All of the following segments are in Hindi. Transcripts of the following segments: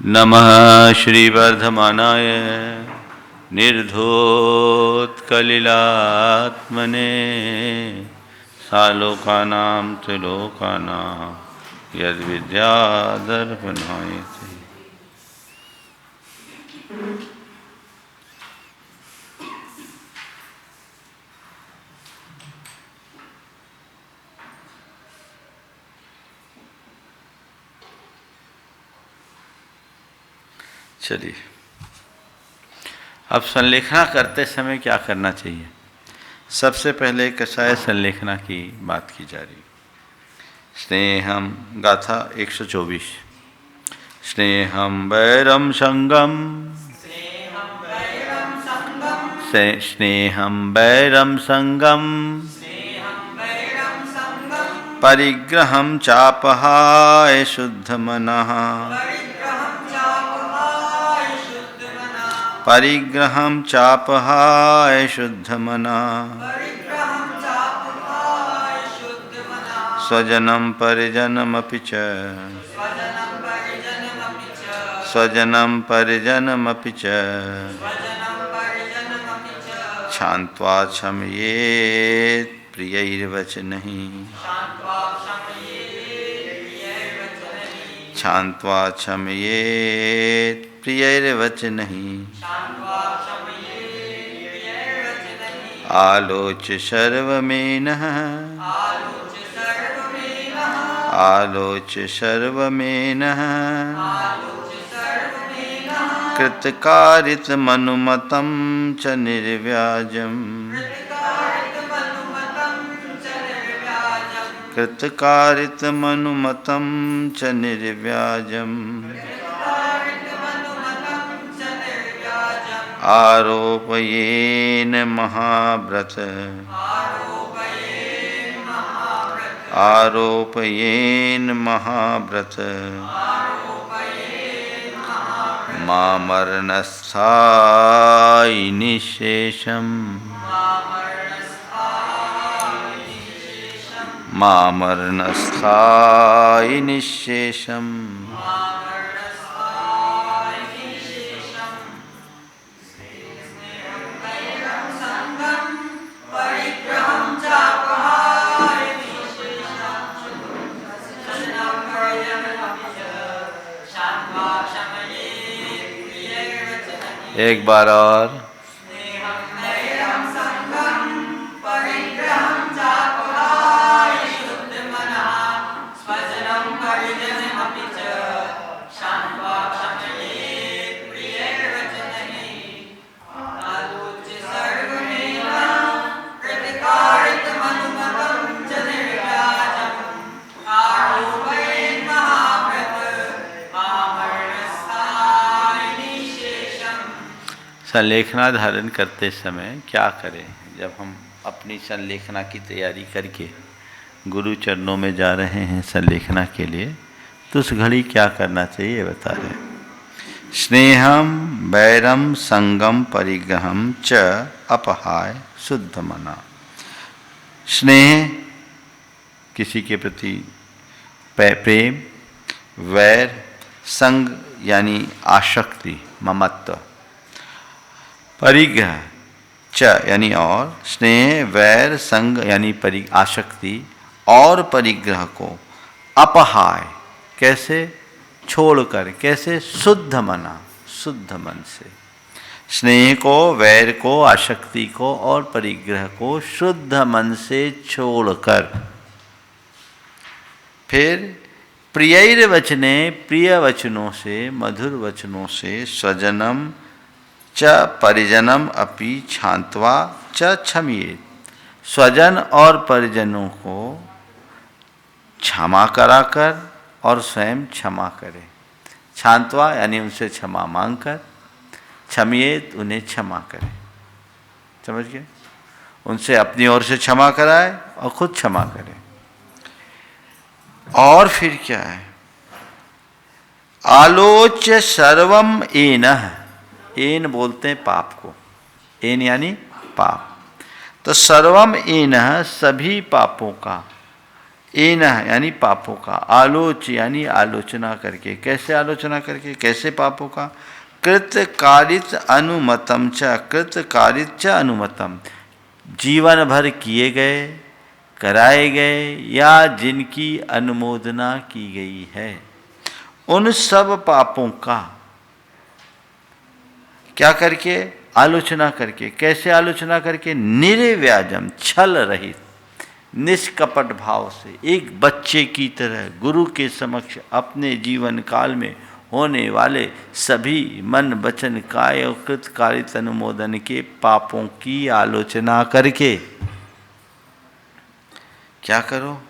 नमः श्रीवर्धमानाय निर्धोत्कलिलात्मने सालोकानां त्रिलोकानां यद्विद्यादर्पणायते। चलिए, अब संलेखना करते समय क्या करना चाहिए? सबसे पहले कषाय संलेखना की बात की जा रही। स्नेहम गाथा 124। स्नेहम वैरम संगम स्नेहम वैरम संगम परिग्रहम चापहाय शुद्ध मनः परिग्रहं चापहाय शुद्ध मनः स्वजनं परिजनमपि च क्षान्त्वा क्षमयेत् प्रियैर्वचनैः क्षान्त्वा क्षमयेत् प्रियैर्वचनैः आलोच्य सर्वमेनः कृतकारितमनुमतं च निर्व्याजम् कृतकारितमनुमतं च निर्व्याजम् आरोपयेन महाव्रत मामरणस्थायि निःशेषम् एक बार और। संलेखना धारण करते समय क्या करें? जब हम अपनी संलेखना की तैयारी करके गुरु चरणों में जा रहे हैं संलेखना के लिए, तो उस घड़ी क्या करना चाहिए बता रहे। स्नेहम वैरम संगम परिग्रहम च अपहाय शुद्ध मना। स्नेह किसी के प्रति प्रेम, वैर, संग यानी आसक्ति ममत्व, परिग्रह च यानी और, स्नेह वैर संग यानी आसक्ति और परिग्रह को अपहाय कैसे छोड़कर, कैसे शुद्ध मना, शुद्ध मन से। स्नेह को, वैर को, आसक्ति को और परिग्रह को शुद्ध मन से छोड़कर, फिर प्रियैर वचने, प्रिय वचनों से, मधुर वचनों से, स्वजनम च परिजनम अपि क्षान्त्वा च क्षमयेत्, स्वजन और परिजनों को क्षमा कराकर और स्वयं क्षमा करे। क्षान्त्वा यानी उनसे क्षमा मांगकर, क्षमयेत् उन्हें क्षमा करे। समझ गए? उनसे अपनी ओर से क्षमा कराए और खुद क्षमा करे। और फिर क्या है? आलोच्य सर्वम एनः, एन बोलते हैं पाप को, एन यानी पाप। तो सर्वम एनः सभी पापों का एन यानी पापों का, आलोच यानी आलोचना करके। कैसे आलोचना करके, कैसे पापों का? कृतकारित अनुमतम च, कृतकारित च अनुमतम, जीवन भर किए गए, कराए गए या जिनकी अनुमोदना की गई है, उन सब पापों का क्या करके? आलोचना करके। कैसे आलोचना करके? निर्व्याजम, छल रहित, निष्कपट भाव से, एक बच्चे की तरह गुरु के समक्ष अपने जीवन काल में होने वाले सभी मन वचन काय और कृतकारित अनुमोदन के पापों की आलोचना करके क्या करो?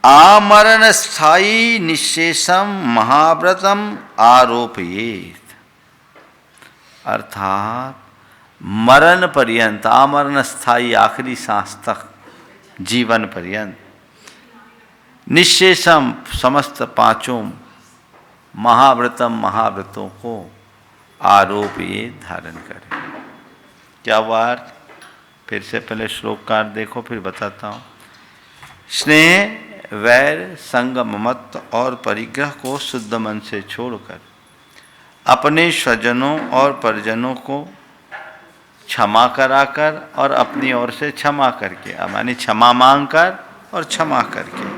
आमरण स्थायी निशेषम महाव्रतम आरोपयेत, अर्थात मरण पर्यंत, आमरण स्थायी, आखिरी सांस तक, जीवन पर्यंत, निशेषम समस्त पांचों महाव्रतम, महाव्रतों को आरोप ये धारण करें। क्या हुआ? फिर से पहले श्लोक का देखो, फिर बताता हूँ। स्नेह, वैर, संग, ममत्व और परिग्रह को शुद्ध मन से छोड़कर अपने स्वजनों और परिजनों को क्षमा कराकर और अपनी ओर से क्षमा करके, मानी क्षमा मांगकर और क्षमा करके,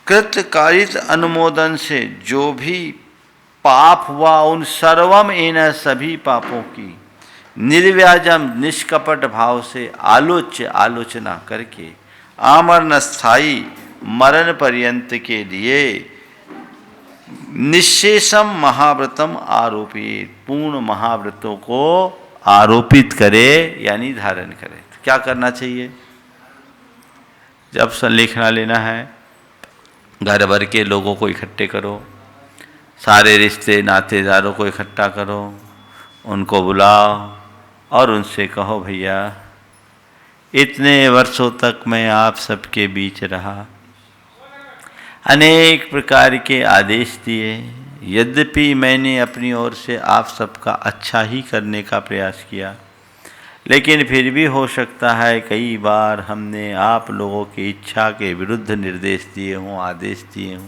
कृतकारित अनुमोदन से जो भी पाप हुआ उन सर्वम एन, सभी पापों की, निर्व्याजम, निष्कपट भाव से आलोचना करके, आमरण स्थायी, मरण पर्यंत के लिए, निशेषम महाव्रतम आरोपित, पूर्ण महाव्रतों को आरोपित करे यानी धारण करे। तो क्या करना चाहिए? जब संलेखना लेना है, घर भर के लोगों को इकट्ठे करो, सारे रिश्ते नातेदारों को इकट्ठा करो, उनको बुलाओ और उनसे कहो, भैया इतने वर्षों तक मैं आप सबके बीच रहा, अनेक प्रकार के आदेश दिए, यद्यपि मैंने अपनी ओर से आप सबका अच्छा ही करने का प्रयास किया, लेकिन फिर भी हो सकता है कई बार हमने आप लोगों की इच्छा के विरुद्ध निर्देश दिए हों, आदेश दिए हों,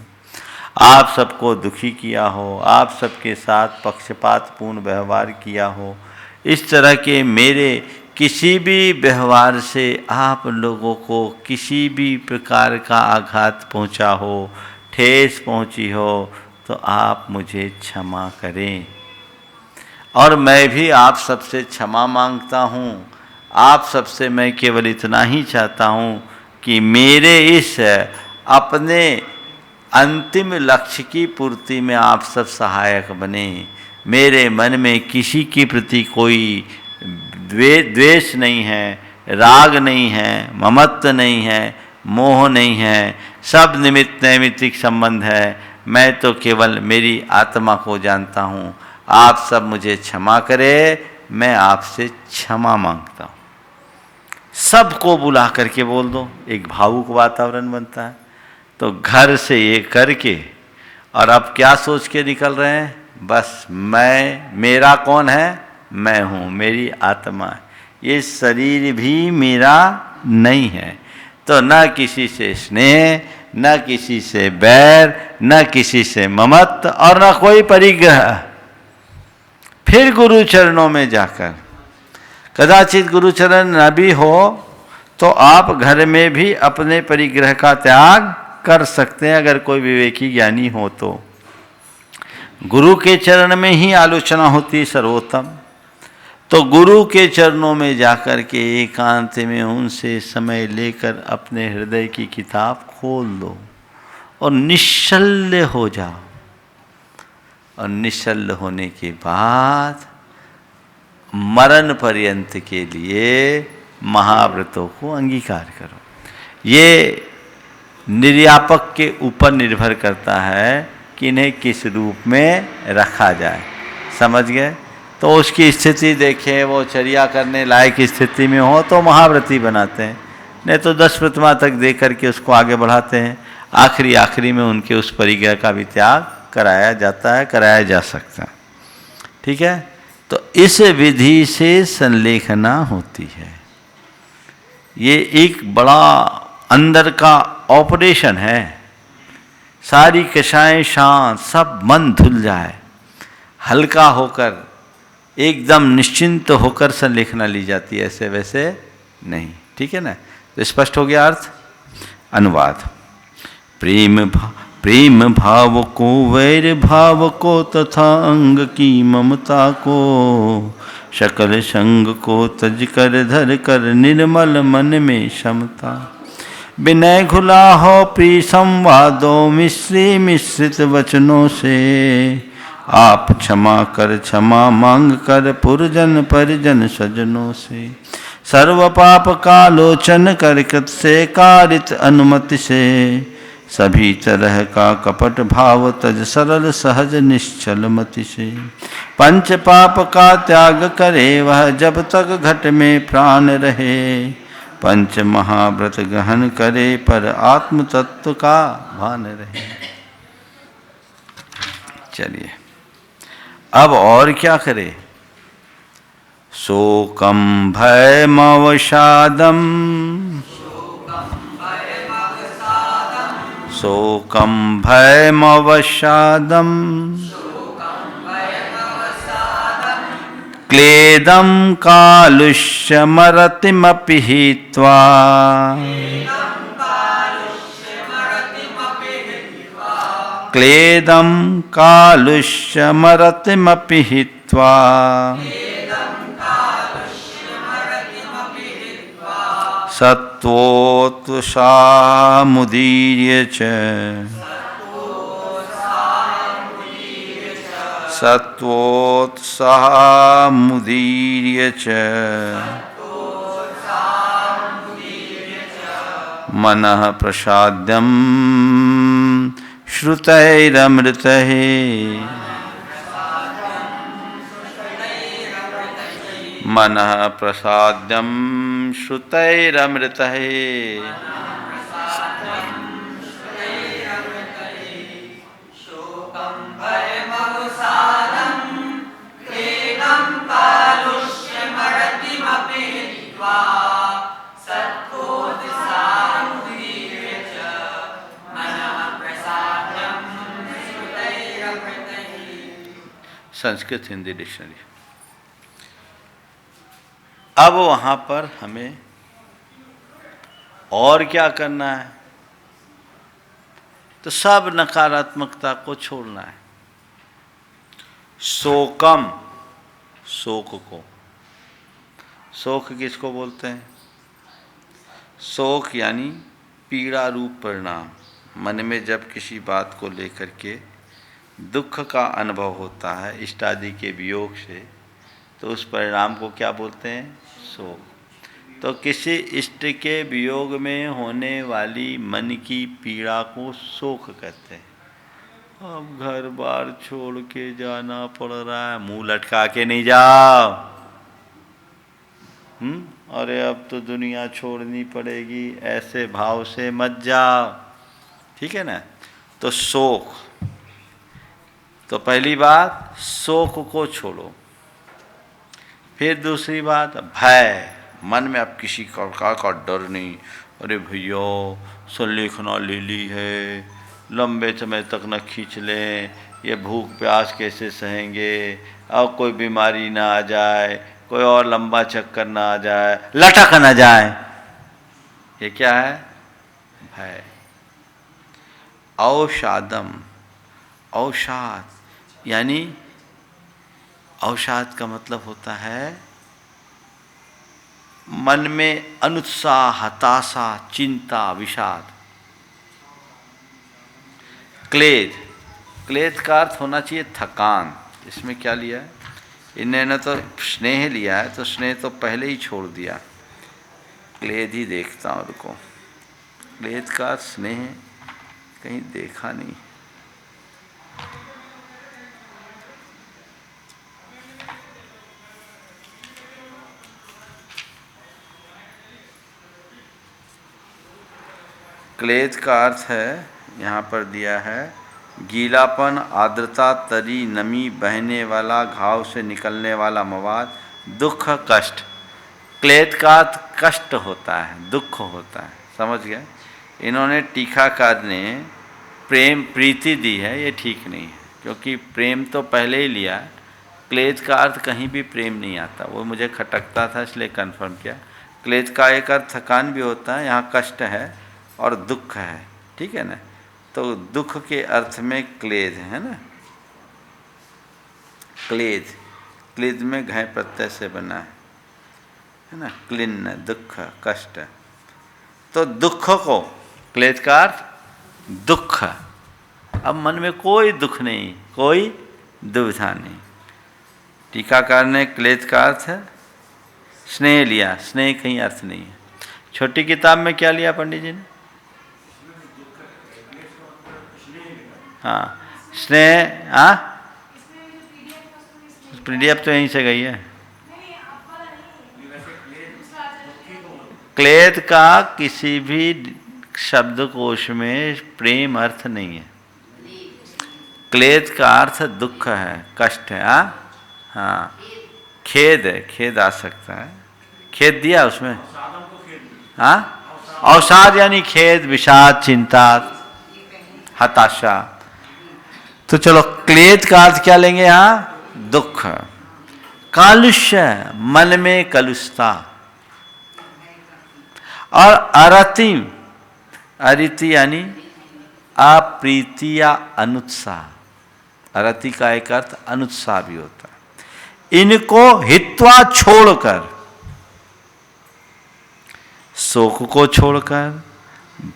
आप सबको दुखी किया हो, आप सबके साथ पक्षपातपूर्ण व्यवहार किया हो। इस तरह के मेरे किसी भी व्यवहार से आप लोगों को किसी भी प्रकार का आघात पहुंचा हो, ठेस पहुंची हो, तो आप मुझे क्षमा करें और मैं भी आप सबसे क्षमा मांगता हूं। आप सबसे मैं केवल इतना ही चाहता हूं कि मेरे इस अपने अंतिम लक्ष्य की पूर्ति में आप सब सहायक बने। मेरे मन में किसी के प्रति कोई द्वेष नहीं है, राग नहीं है, ममत्व नहीं है, मोह नहीं है, सब निमित्त नैमित्तिक संबंध है। मैं तो केवल मेरी आत्मा को जानता हूँ। आप सब मुझे क्षमा करें, मैं आपसे क्षमा मांगता हूँ। सबको बुला करके बोल दो, एक भावुक वातावरण बनता है। तो घर से ये करके और अब क्या सोच के निकल रहे हैं? बस मैं, मेरा कौन है? मैं हूँ, मेरी आत्मा है, ये शरीर भी मेरा नहीं है। तो न किसी से स्नेह, न किसी से बैर, न किसी से ममत्व और न कोई परिग्रह। फिर गुरु चरणों में जाकर, कदाचित गुरु चरण न भी हो तो आप घर में भी अपने परिग्रह का त्याग कर सकते हैं, अगर कोई विवेकी ज्ञानी हो तो। गुरु के चरण में ही आलोचना होती सर्वोत्तम। तो गुरु के चरणों में जाकर के एकांत में उनसे समय लेकर अपने हृदय की किताब खोल दो और निश्चल्य हो जाओ। और निश्चल्य होने के बाद मरण पर्यंत के लिए महाव्रतों को अंगीकार करो। ये निर्यापक के ऊपर निर्भर करता है कि इन्हें किस रूप में रखा जाए। समझ गए? तो उसकी स्थिति देखें, वो चर्या करने लायक स्थिति में हो तो महाव्रती बनाते हैं, नहीं तो 10 प्रतिमा तक दे करके उसको आगे बढ़ाते हैं। आखिरी में उनके उस परिग्रह का भी त्याग कराया जाता है, कराया जा सकता है। ठीक है? तो इस विधि से संलेखना होती है। ये एक बड़ा अंदर का ऑपरेशन है। सारी कषाएं शांत, सब मन धुल जाए, हल्का होकर एकदम निश्चिंत होकर संलेखना ली जाती है, ऐसे वैसे नहीं। ठीक है ना? तो स्पष्ट हो गया अर्थ। अनुवाद। प्रेम भाव को, वैर भाव को, तथा अंग की ममता को, सकल संग को तज कर धर कर, निर्मल मन में क्षमता। विनय घुला हो प्रिय संवादों, मिश्री मिश्रित वचनों से, आप क्षमा कर क्षमा मांग कर, पुरजन परिजन सजनों से। सर्व पाप का लोचन कर, कृत से कारित अनुमति से, सभी तरह का कपट भाव तज, सरल सहज निश्चल मति से। पंच पाप का त्याग करे वह, जब तक घट में प्राण रहे, पंच महाव्रत गहन करे, पर आत्म तत्व का भान रहे। चलिए अब और क्या करे? शोकम भयमवसादम, शोकम भयमवसादम, क्लेदम कालुष्यमरतिमपि हित्वा, क्लेदं कालुष्यमरतिमपि हित्वा, सत्त्वोत्साहमुदीर्य च, सत्त्वोत्साहमुदीर्य च, मनः प्रसाद्यं श्रुतैरमृतैः, मनः प्रसाद्यं श्रुतैरमृतैः, संस्कृत हिंदी डिक्शनरी। अब वहाँ पर हमें और क्या करना है? तो सब नकारात्मकता को छोड़ना है। शोकम, शोक को, शोक किसको बोलते हैं? शोक यानी पीड़ा रूप परिणाम। मन में जब किसी बात को लेकर के दुख का अनुभव होता है इष्ट आदि के वियोग से, तो उस परिणाम को क्या बोलते हैं? शोक। तो किसी इष्ट के वियोग में होने वाली मन की पीड़ा को शोक कहते हैं। अब घर बार छोड़ के जाना पड़ रहा है, मुंह लटका के नहीं जाओ। अरे अब तो दुनिया छोड़नी पड़ेगी, ऐसे भाव से मत जाओ। ठीक है ना? तो शोक, तो पहली बात शोक को छोड़ो। फिर दूसरी बात भय, मन में अब किसी प्रकार का डर नहीं। अरे भैया संलेखना ले ली है, लंबे समय तक न खींच लें, ये भूख प्यास कैसे सहेंगे, अब कोई बीमारी ना आ जाए, कोई और लंबा चक्कर ना आ जाए, लटक ना जाए। ये क्या है? भय। अवसादम, अवसाद यानी अवसाद का मतलब होता है मन में अनुत्साह, हताशा, चिंता, विषाद। क्लेद, क्लेद का अर्थ होना चाहिए थकान। इसमें क्या लिया है इन्होंने? तो स्नेह लिया है, तो स्नेह तो पहले ही छोड़ दिया। क्लेद ही देखता हूँ उनको। क्लेद का स्नेह कहीं देखा नहीं। क्लेद का अर्थ है, यहाँ पर दिया है, गीलापन, आर्द्रता, तरी, नमी, बहने वाला, घाव से निकलने वाला मवाद, दुख, कष्ट। क्लेद का अर्थ कष्ट होता है, दुख होता है, समझ गए। इन्होंने टीकाकार ने प्रेम प्रीति दी है, ये ठीक नहीं है, क्योंकि प्रेम तो पहले ही लिया। क्लेद का अर्थ कहीं भी प्रेम नहीं आता, वो मुझे खटकता था इसलिए कंफर्म किया। क्लेद का एक अर्थ थकान भी होता है, यहाँ कष्ट है और दुख है, ठीक है ना। तो दुख के अर्थ में क्लेद है ना, क्लेद, क्लेद में घय प्रत्यय से बना है ना, क्लिन्न, दुख, कष्ट। तो दुख को, क्लेद का अर्थ दुख। अब मन में कोई दुख नहीं, कोई दुविधा नहीं। टीकाकार ने क्लेद का अर्थ है स्नेह लिया, स्नेह कहीं अर्थ नहीं है। छोटी किताब में क्या लिया पंडित जी ने? हाँ, स्नेह, हाँ पीडीएफ तो यहीं से गई है। क्लेद का किसी भी शब्दकोश में प्रेम अर्थ नहीं है। क्लेद का अर्थ दुख है, कष्ट है। हाँ, खेद है, खेद आ सकता है, खेद दिया उसमें। हाँ, अवसाद यानी खेद, विषाद, चिंता, हताशा। तो चलो क्लेद का अर्थ क्या लेंगे यहाँ? दुख। कालुष्य, मन में कलुषता। और अरति, अरिति यानी अप्रीति या अनुत्साह। अरति का एक अर्थ अनुत्साह भी होता है। इनको हित्वा छोड़कर, शोक को छोड़कर,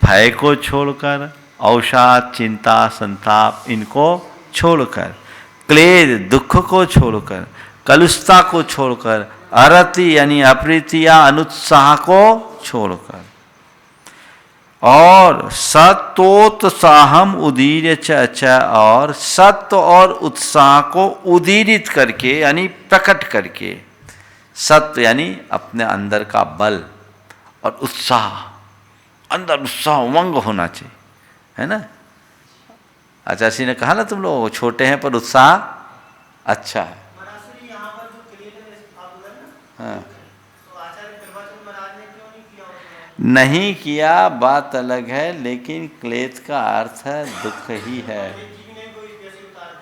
भय को छोड़कर, अवसाद, चिंता, संताप, इनको छोड़कर, क्लेद दुख को छोड़कर, कलुषता को छोड़कर, अरति यानी अप्रीति या अनुत्साह को छोड़कर, और सत्वोत्साहम उदीर्य च, और सत्व और उत्साह को उदीरित करके यानी प्रकट करके। सत्व यानी अपने अंदर का बल, और उत्साह, अंदर उत्साह उमंग होना चाहिए, है ना। आचार्य ने कहा ना तुम लोग छोटे हैं पर उत्साह अच्छा है। हाँ, नहीं किया बात अलग है, लेकिन क्लेद का अर्थ है दुख ही है।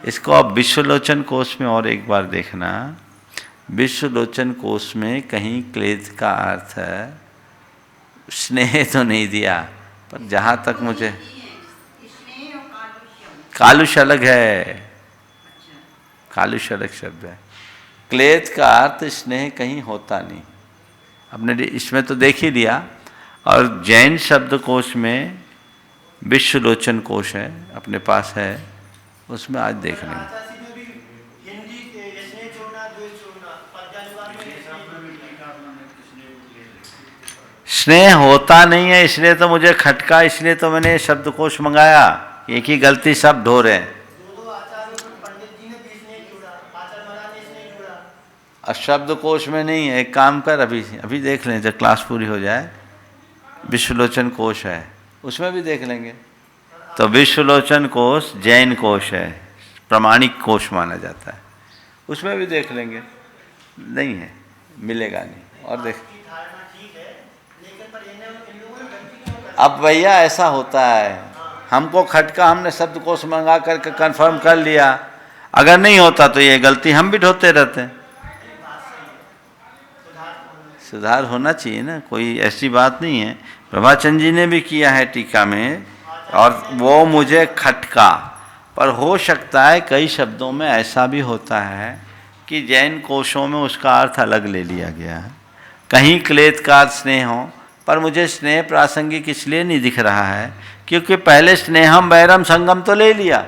इसको आप विश्वलोचन कोश में और एक बार देखना। विश्वलोचन कोश में कहीं क्लेद का अर्थ है स्नेह तो नहीं दिया, पर जहाँ तक मुझे, कालुष अलग है, कालुष अलग शब्द है। क्लेद का अर्थ स्नेह कहीं होता नहीं, अपने इसमें तो देख ही लिया। और जैन शब्दकोश में विश्वलोचन कोश है, अपने पास है, उसमें आज देख लेंगे। स्नेह होता नहीं है, इसलिए तो मुझे खटका, इसलिए तो मैंने शब्दकोश मंगाया। एक ही गलती सब ढो रहे हैं। शब्दकोश में नहीं है, एक काम कर, अभी अभी देख लें जब क्लास पूरी हो जाए। विश्वलोचन कोश है, उसमें भी देख लेंगे। तो विश्वलोचन कोश जैन कोश है, प्रमाणिक कोश माना जाता है, उसमें भी देख लेंगे। नहीं है, मिलेगा नहीं। और देख, अब भैया ऐसा होता है, हमको खटका, हमने शब्दकोश मंगा करके कंफर्म कर लिया, अगर नहीं होता तो ये गलती हम भी ढोते रहते हैं। सुधार होना चाहिए ना, कोई ऐसी बात नहीं है। प्रभाचंद जी ने भी किया है टीका में, और वो मुझे खटका। पर हो सकता है कई शब्दों में ऐसा भी होता है कि जैन कोशों में उसका अर्थ अलग ले लिया गया है। कहीं क्लेद का अर्थ स्नेह हो, पर मुझे स्नेह प्रासंगिक इसलिए नहीं दिख रहा है क्योंकि पहले स्नेहम वैरम संगम तो ले लिया,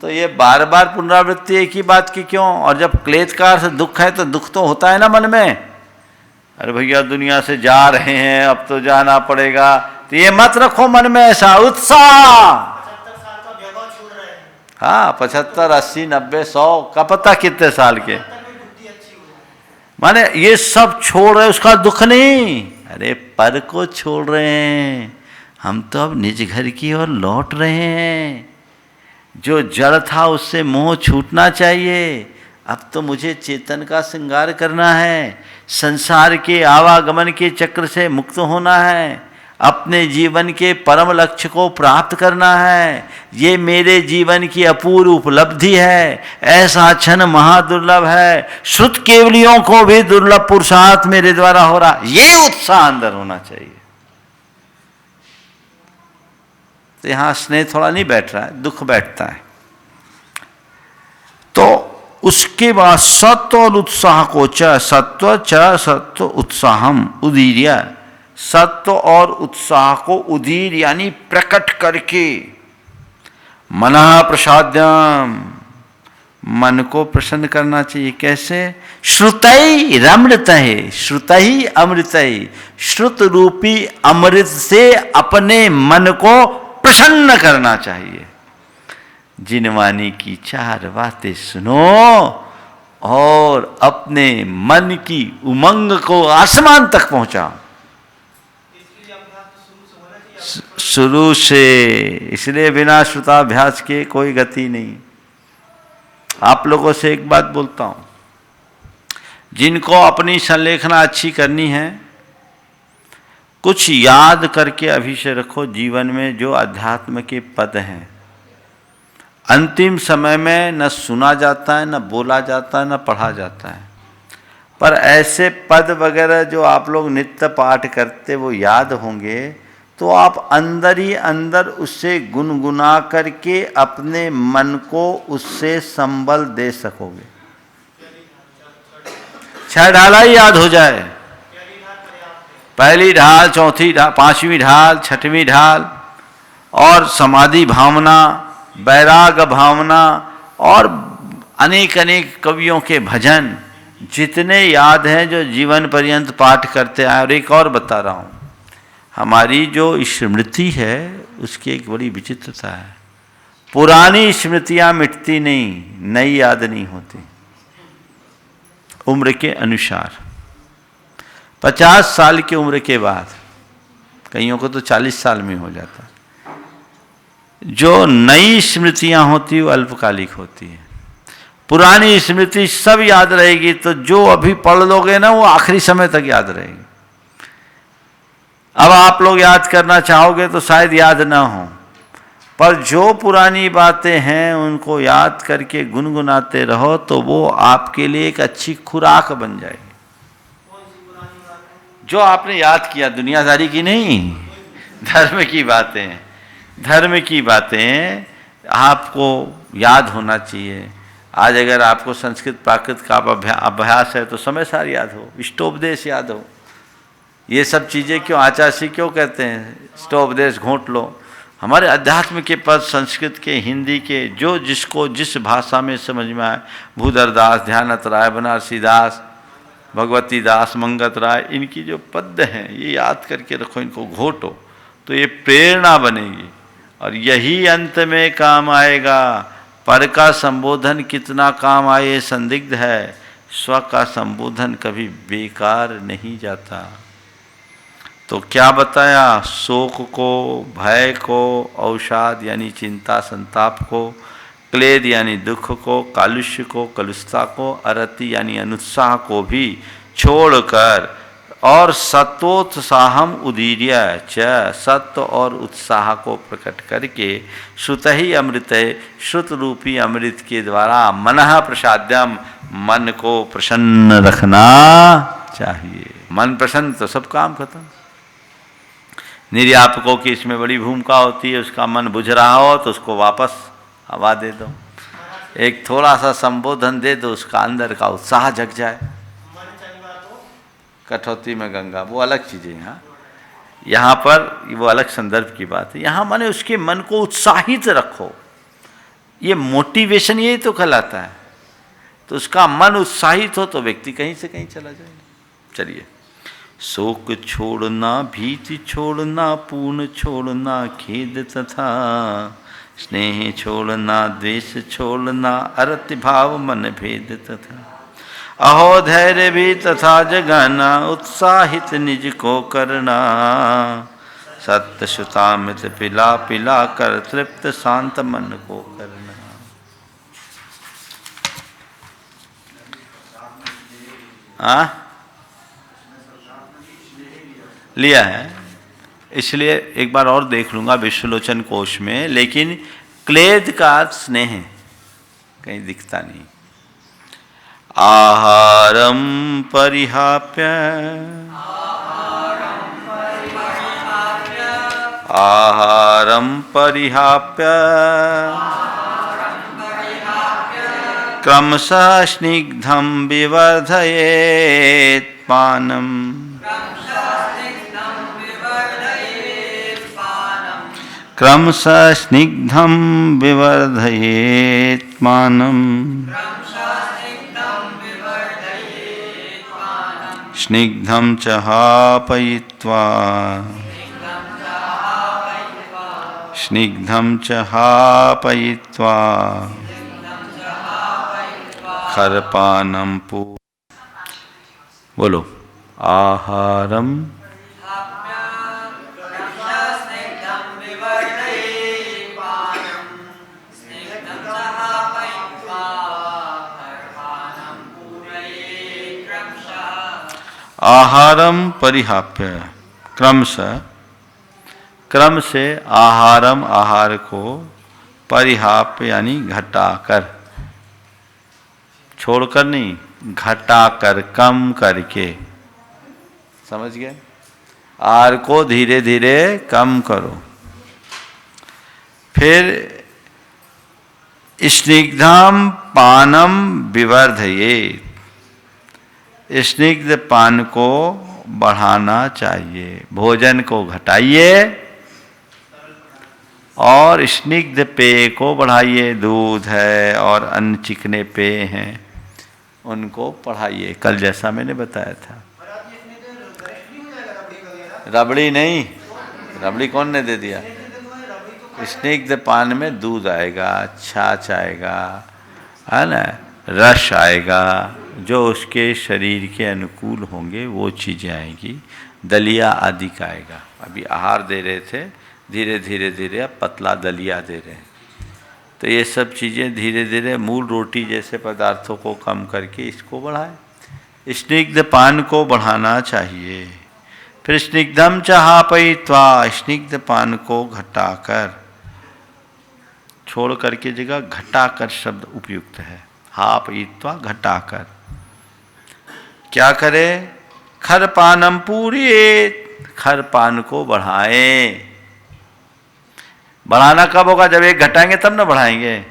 तो ये बार बार पुनरावृत्ति एक ही बात की क्यों? और जब क्लेद का अर्थ दुख है तो दुख तो होता है ना मन में। अरे भैया दुनिया से जा रहे हैं, अब तो जाना पड़ेगा, तो ये मत रखो मन में ऐसा उत्साह। हाँ, 75, 80, 90, 100 का पता कितने साल के, माने ये सब छोड़ रहे, उसका दुख नहीं। अरे पर को छोड़ रहे हैं, हम तो अब निज घर की ओर लौट रहे हैं। जो जड़ था उससे मोह छूटना चाहिए। अब तो मुझे चेतन का श्रृंगार करना है, संसार के आवागमन के चक्र से मुक्त होना है, अपने जीवन के परम लक्ष्य को प्राप्त करना है। ये मेरे जीवन की अपूर्व उपलब्धि है। ऐसा क्षण महादुर्लभ है, श्रुत केवलियों को भी दुर्लभ पुरुषार्थ मेरे द्वारा हो रहा, ये उत्साह अंदर होना चाहिए। तो यहां स्नेह थोड़ा नहीं बैठ रहा है, दुख बैठता है। तो उसके बाद सत्व और उत्साह को सत्व उत्साहम उदीर्य, सत्व और उत्साह को उदीर यानी प्रकट करके, मनः प्रसाद्यम, मन को प्रसन्न करना चाहिए। कैसे? श्रुतै रमृतै, श्रुतै अमृतै, श्रुत रूपी अमृत से अपने मन को प्रसन्न करना चाहिए। जिनवानी की चार बातें सुनो और अपने मन की उमंग को आसमान तक पहुंचाओ। शुरू से, इसलिए बिना श्रुताभ्यास के कोई गति नहीं। आप लोगों से एक बात बोलता हूं, जिनको अपनी संलेखना अच्छी करनी है, कुछ याद करके अभी से रखो जीवन में जो अध्यात्म के पद हैं। अंतिम समय में न सुना जाता है, न बोला जाता है, न पढ़ा जाता है, पर ऐसे पद वगैरह जो आप लोग नित्य पाठ करते वो याद होंगे, तो आप अंदर ही अंदर उससे गुनगुना करके अपने मन को उससे संबल दे सकोगे। छह ढाला ही याद हो जाए, पहली ढाल, चौथी ढाल, पांचवी ढाल, छठवीं ढाल, और समाधि भावना, वैराग भावना, और अनेक अनेक कवियों के भजन जितने याद हैं जो जीवन पर्यंत पाठ करते आए। और एक और बता रहा हूँ, हमारी जो स्मृति है उसकी एक बड़ी विचित्रता है। पुरानी स्मृतियां मिटती नहीं, नई याद नहीं होती। उम्र के अनुसार 50 साल की उम्र के बाद, कईयों को तो 40 साल में हो जाता, जो नई स्मृतियां होती वो अल्पकालिक होती है। पुरानी स्मृति सब याद रहेगी, तो जो अभी पढ़ लोगे ना वो आखिरी समय तक याद रहेगी। अब आप लोग याद करना चाहोगे तो शायद याद ना हो, पर जो पुरानी बातें हैं उनको याद करके गुनगुनाते रहो तो वो आपके लिए एक अच्छी खुराक बन जाएगी। जो आपने याद किया, दुनियादारी की नहीं, धर्म की बातें, धर्म की बातें आपको याद होना चाहिए। आज अगर आपको संस्कृत प्राकृत का अभ्यास है तो समय सार याद हो, इष्टोपदेश याद हो। ये सब चीज़ें क्यों आचार्य क्यों कहते हैं इष्टोपदेश घोंट लो। हमारे अध्यात्म के पद संस्कृत के, हिंदी के, जो जिसको जिस भाषा में समझ में आए, भूधर दास, ध्यानत राय, बनारसी दास, भगवती दास, मंगत राय, इनकी जो पद हैं ये याद करके रखो, इनको घोटो तो ये प्रेरणा बनेगी और यही अंत में काम आएगा। पर का संबोधन कितना काम आए संदिग्ध है, स्व का संबोधन कभी बेकार नहीं जाता। तो क्या बताया? शोक को, भय को, अवसाद यानी चिंता संताप को, क्लेद यानी दुख को, कालुष्य को, कलुषता को, अरति यानी अनुत्साह को भी छोड़कर और सत्वोत्साहम उदीर्य च, सत्व और उत्साह को प्रकट करके श्रुत ही अमृत, श्रुत रूपी अमृत के द्वारा मनः प्रसाद्यम, मन को प्रसन्न रखना चाहिए। मन प्रसन्न तो सब काम खत्म। निर्यापकों की इसमें बड़ी भूमिका होती है। उसका मन बुझ रहा हो तो उसको वापस हवा दे दो, एक थोड़ा सा संबोधन दे दो, उसका अंदर का उत्साह जग जाए। कठौती में गंगा, वो अलग चीज़ें हैं। यहाँ पर वो अलग संदर्भ की बात है। यहाँ माने उसके मन को उत्साहित रखो, ये मोटिवेशन यही तो कहलाता है। तो उसका मन उत्साहित हो तो व्यक्ति कहीं से कहीं चला जाएगा। चलिए, शोक छोड़ना, भीति छोड़ना, पूर्ण छोड़ना, खेद तथा स्नेह छोड़ना, द्वेष छोड़ना, अरति भाव मन भेद तथा अहो धैर्य भी तथा जगाना, उत्साहित निज को करना, सत्य सुतामित पिला पिला कर तृप्त शांत मन को करना। लिया है, इसलिए एक बार और देख लूंगा विश्वलोचन कोश में। लेकिन क्लेद का अर्थ स्नेह है, कहीं दिखता नहीं। आहारम परिहाप्य, आहारम परिहाप्य क्रमशः स्निग्धं विवर्धयेत् पानम्, क्रमशः स्निग्धं विवर्धयेत् पानम्, स्निग्धं च हापयित्वा, स्निग्धं च हापयित्वा खरपानम पू। बोलो आहारम आहारम परिहाप्य, क्रमशः, क्रम से आहारम आहार को, परिहाप्य यानी घटाकर, छोड़कर नहीं, घटाकर, कम करके, समझ गए? आहार को धीरे धीरे कम करो। फिर स्निग्धम पानम विवर्धयेत्, स्निग्ध पान को बढ़ाना चाहिए, भोजन को घटाइए और स्निग्ध पेय को बढ़ाइए। दूध है और अन्य चिकने पेय हैं, उनको बढ़ाइए। कल जैसा मैंने बताया था। रबड़ी नहीं, रबड़ी कौन ने दे दिया? स्निग्ध पान में दूध आएगा, छाछ आएगा, है ना, रस आएगा, जो उसके शरीर के अनुकूल होंगे वो चीज़ें आएंगी। दलिया आदि का आएगा। अभी आहार दे रहे थे, धीरे धीरे धीरे अब पतला दलिया दे रहे हैं। तो ये सब चीज़ें धीरे धीरे मूल रोटी जैसे पदार्थों को कम करके इसको बढ़ाए। स्निग्ध पान को बढ़ाना चाहिए। फिर स्निग्धम च हापयित्वा, स्निग्ध पान को घटाकर, छोड़ करके जगह घटाकर शब्द उपयुक्त है। हापयित्वा घटाकर क्या करे? खरपानम पूरेत, खरपान को बढ़ाएं। बढ़ाना कब होगा? जब एक घटाएंगे तब ना बढ़ाएंगे।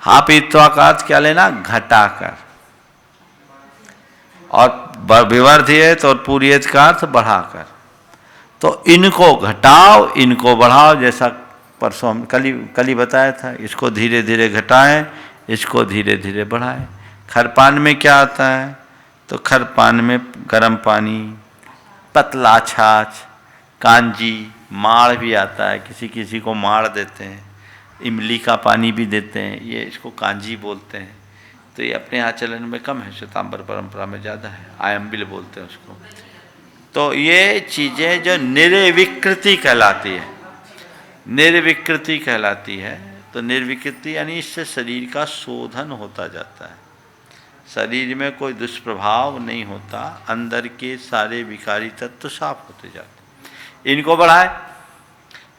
हापयित्वा का अर्थ क्या लेना? घटाकर। और विवर्धयेत् और पूरेत का अर्थ बढ़ाकर। तो इनको घटाओ, इनको बढ़ाओ। जैसा परसों हम कल ही बताया था, इसको धीरे धीरे घटाएं, इसको धीरे धीरे बढ़ाएं। खरपान में क्या आता है? तो खरपान में गर्म पानी, पतला छाछ, कांजी, माड़ भी आता है। किसी किसी को माड़ देते हैं, इमली का पानी भी देते हैं, ये इसको कांजी बोलते हैं। तो ये अपने यहाँ चलन में कम है, श्वेतांबर परंपरा में ज़्यादा है। आयम्बिल बोलते हैं उसको। तो ये चीज़ें जो निर्विकृति कहलाती है, निर्विकृति कहलाती है। तो निर्विकृति यानी इससे शरीर का शोधन होता जाता है, शरीर में कोई दुष्प्रभाव नहीं होता, अंदर के सारे विकारी तत्व साफ होते जाते। इनको बढ़ाए।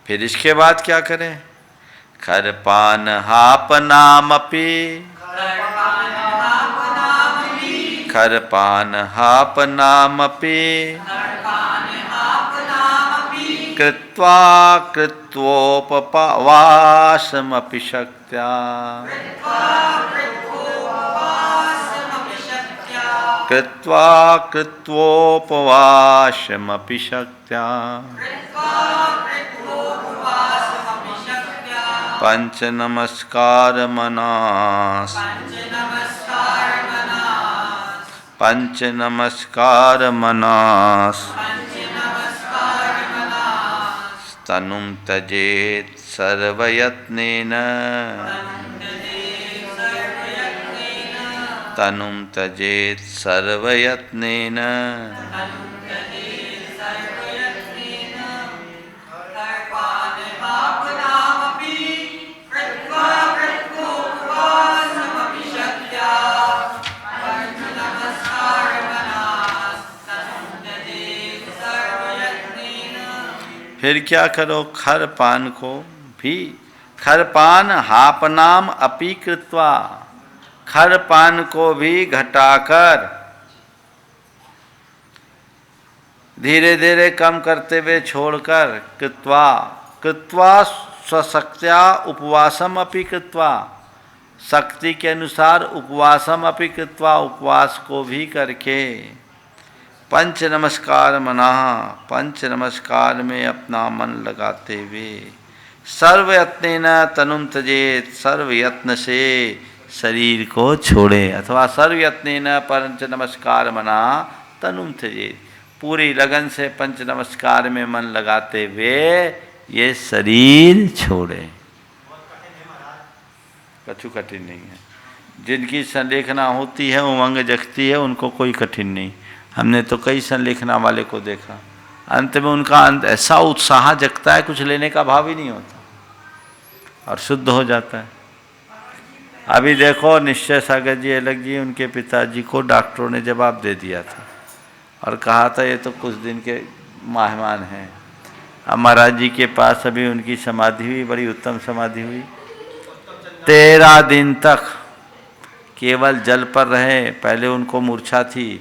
फिर इसके बाद क्या करें? खरपान हापनामपि, खरपान हापनामपि कृत्वा कृत्वोपवासमपि शक्त्या, कृत्वा कृत्वोपवासमपि शक्त्या पंच नमस्कार मनास, पंच नमस्कार मनास तनुं त्यजेत् सर्वयत्नेन, तनुं त्यजेत् सर्वयत्नेन फिर क्या करो, खर पान को भी, खर पान हापनाम अपि कृत्वा, खर पान को भी घटाकर धीरे धीरे कम करते हुए छोड़कर, कृत्वा कृत्वा स्वशक्त्या उपवासम अपि कृत्वा, शक्ति के अनुसार उपवासम अपि कृत्वा, उपवास को भी करके, पंच नमस्कार मना, पंच नमस्कार में अपना मन लगाते हुए, सर्व यत्नेन तनुम त्यजेत, सर्व यत्न से शरीर को छोड़े, अथवा सर्व यत्नेन पंच नमस्कार मना तनुम त्यजेत, पूरी लगन से पंच नमस्कार में मन लगाते हुए ये शरीर छोड़े। कछु कठिन नहीं है, जिनकी संलेखना होती है उमंग जगती है, उनको कोई कठिन नहीं। हमने तो कई संलेखना वाले को देखा, अंत में उनका ऐसा उत्साह जगता है, कुछ लेने का भाव ही नहीं होता और शुद्ध हो जाता है। अभी देखो निश्चय सागर जी अलग जी, उनके पिताजी को डॉक्टरों ने जवाब दे दिया था और कहा था ये तो कुछ दिन के मेहमान हैं। अब महाराज जी के पास अभी उनकी समाधि हुई, बड़ी उत्तम समाधि हुई, 13 दिन तक केवल जल पर रहे। पहले उनको मूर्छा थी,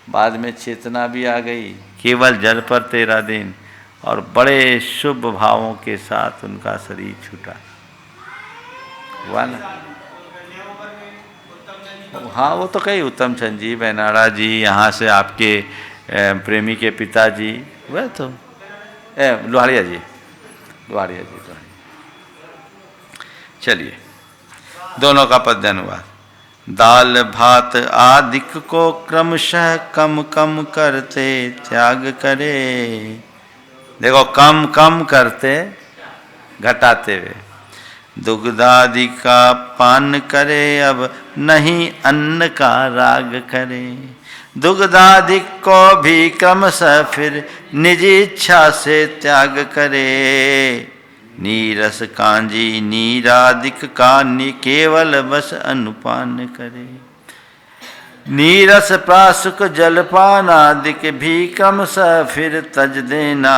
बाद में चेतना भी आ गई, केवल जल पर 13 दिन, और बड़े शुभ भावों के साथ उनका शरीर छूटा हुआ ना। हाँ वो तो कई उत्तम चंद जी, बेनाड़ा जी, यहाँ से आपके प्रेमी के पिताजी, वह तो लोहाड़िया जी, लोहाड़िया जी। चलिए दोनों का पद्य अनुवाद। दाल भात आदिक को क्रमशः कम कम करते त्याग करे। देखो कम कम करते घटाते हुए, दुग्धादि का पान करे अब नहीं अन्न का राग करे। दुग्धादि को भी क्रमशः फिर निजी इच्छा से त्याग करे। नीरस कांजी नीरादिक का केवल बस अनुपान करे। नीरस प्रासुक जलपान आदिक भी क्रमशः फिर तज देना।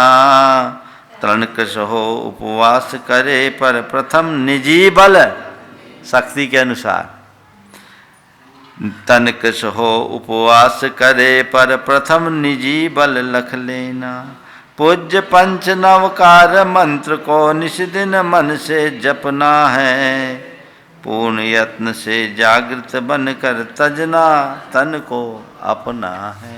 तृणकृश हो उपवास करे पर प्रथम निजी बल शक्ति के अनुसार। तनकृश हो उपवास करे पर प्रथम निजी बल लख लेना। पूज्य पंच नवकार मंत्र को निष्दिन मन से जपना है। पूर्ण यत्न से जागृत बनकर तजना तन को अपना है।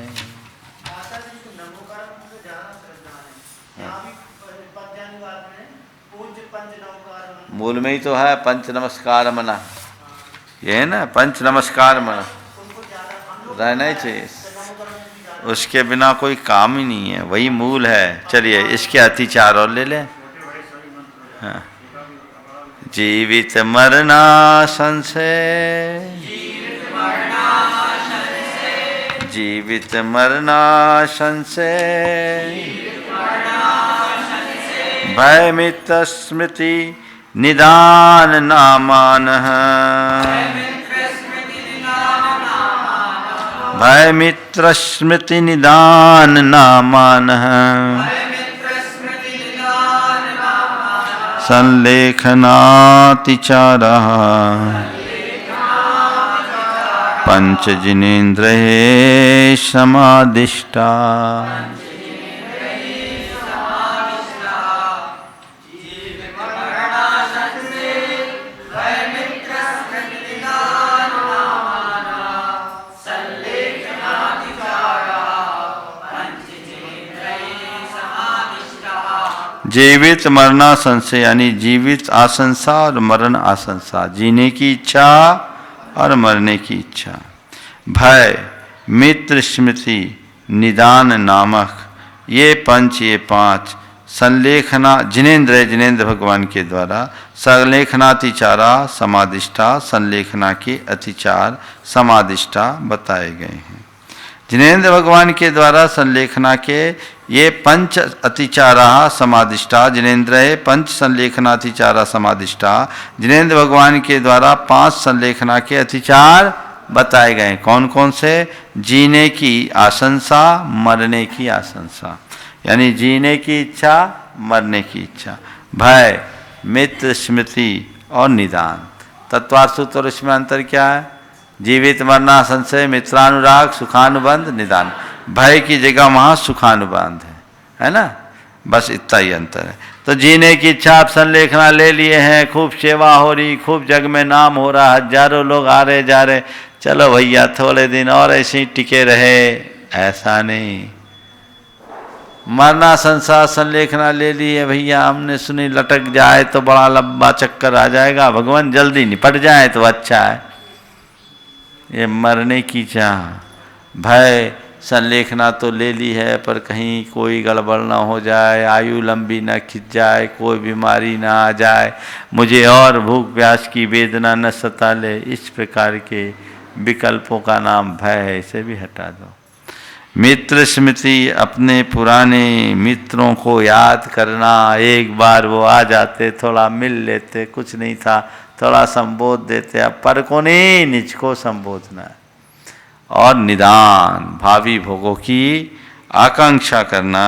मूल में ही तो है पंच नमस्कार मना, ये है ना पंच नमस्कार मना, रहना ही चाहिए, उसके बिना कोई काम ही नहीं है, वही मूल है। चलिए इसके अतिचार और ले लें। हाँ। जीवित मरना संशय, जीवित मरना संशय, भयमित स्मृति निदान नामान। भयमित्र स्मृति निदान नामान। संलेखनातिचारा पंच जिनेन्द्रिये समादिष्टा। जीवित मरना संशय, यानी जीवित आशंसा और मरण आशंसा, जीने की इच्छा और मरने की इच्छा। भय, मित्र, स्मृति, निदान नामक ये पंच, ये पांच संलेखना जिनेन्द्र, जिनेन्द्र भगवान के द्वारा संलेखनातिचारा समादिष्टा, संलेखना के अतिचार समादिष्टा बताए गए हैं। जिनेन्द्र भगवान के द्वारा संलेखना के ये पंच अतिचारा समादिष्टा, जिनेन्द्र पंच संलेखनातिचारा समादिष्टा, जिनेन्द्र भगवान के द्वारा 5 संलेखना के अतिचार बताए गए। कौन कौन से? जीने की आशंसा, मरने की आशंसा, यानी जीने की इच्छा मरने की इच्छा, भय, मित्र, स्मृति और निदान। तत्वार्थ सूत्र और इसमें अंतर क्या है? जीवित मरना, संशय, मित्रानुराग, सुखानुबंध, निदान। भय की जगह वहाँ सुखानुबंध है ना? बस इतना ही अंतर है। तो जीने की इच्छा आप संलेखना ले लिए हैं, खूब सेवा हो रही, खूब जग में नाम हो रहा, हजारों लोग आ रहे जा रहे, चलो भैया थोड़े दिन और ऐसे ही टिके रहे, ऐसा नहीं। मरना संसार संलेखना ले लिए भैया, हमने सुनी लटक जाए तो बड़ा लंबा चक्कर आ जाएगा, भगवान जल्दी निपट जाए तो अच्छा है। ये मरने की चाह, भय, संलेखना तो ले ली है पर कहीं कोई गड़बड़ ना हो जाए, आयु लंबी ना खिंच जाए, कोई बीमारी ना आ जाए, मुझे और भूख प्यास की वेदना न सता ले, इस प्रकार के विकल्पों का नाम भय है, इसे भी हटा दो। मित्र स्मृति, अपने पुराने मित्रों को याद करना, एक बार वो आ जाते, थोड़ा मिल लेते, कुछ नहीं था, थोड़ा संबोध देते, अब पर को नहीं, निज को संबोधना है। और निदान, भावी भोगों की आकांक्षा करना,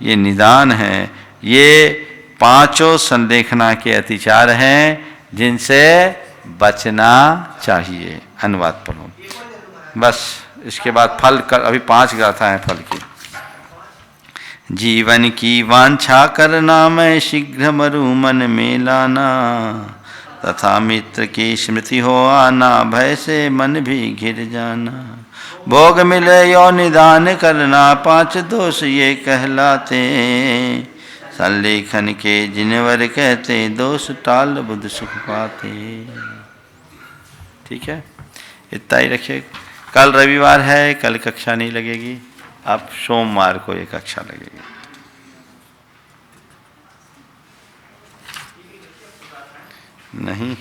ये निदान है। ये पांचों संलेखना के अतिचार हैं जिनसे बचना चाहिए। अनुवाद पढ़ो बस, इसके बाद फल कर, अभी 5 गाथा है फल की। जीवन की वांछा करना, मैं शीघ्र मरू मन में लाना, तथा मित्र की स्मृति हो आना, भय से मन भी घिर जाना। भोग मिले यो निदान करना, 5 दोष ये कहलाते, संलेखन के जिनवर कहते, दोष टाल बुध सुख पाते। ठीक है, इतना ही रखिए। कल रविवार है, कल कक्षा नहीं लगेगी, अब सोमवार को ये कक्षा लगेगी। नहीं,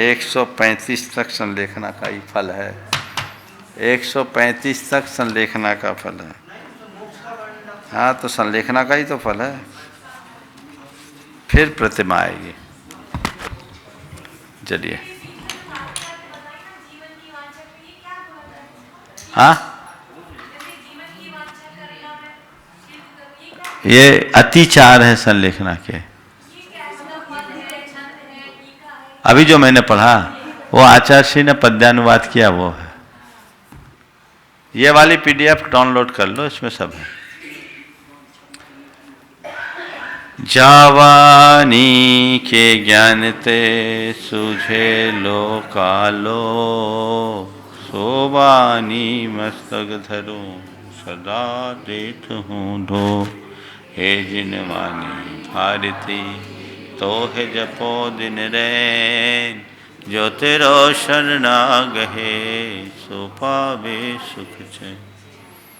135 तक संलेखना का ही फल है, 135 तक संलेखना का फल है। हाँ, तो संलेखना का ही तो फल है, फिर प्रतिमा आएगी। चलिए, हाँ, ये अतिचार है संलेखना के। अभी जो मैंने पढ़ा वो आचार्य श्री ने पद्यानुवाद किया, वो है। ये वाली PDF डाउनलोड कर लो, इसमें सब है। जावानी के ज्ञान ते सूझे लो कालो, सोबानी मस्तक धरो सदा देत हूँ ढो, हे जिनवानी भारती तो है जपो दिन रैन, जो तेरो शरणा गहे, सो पावे सुख चैन।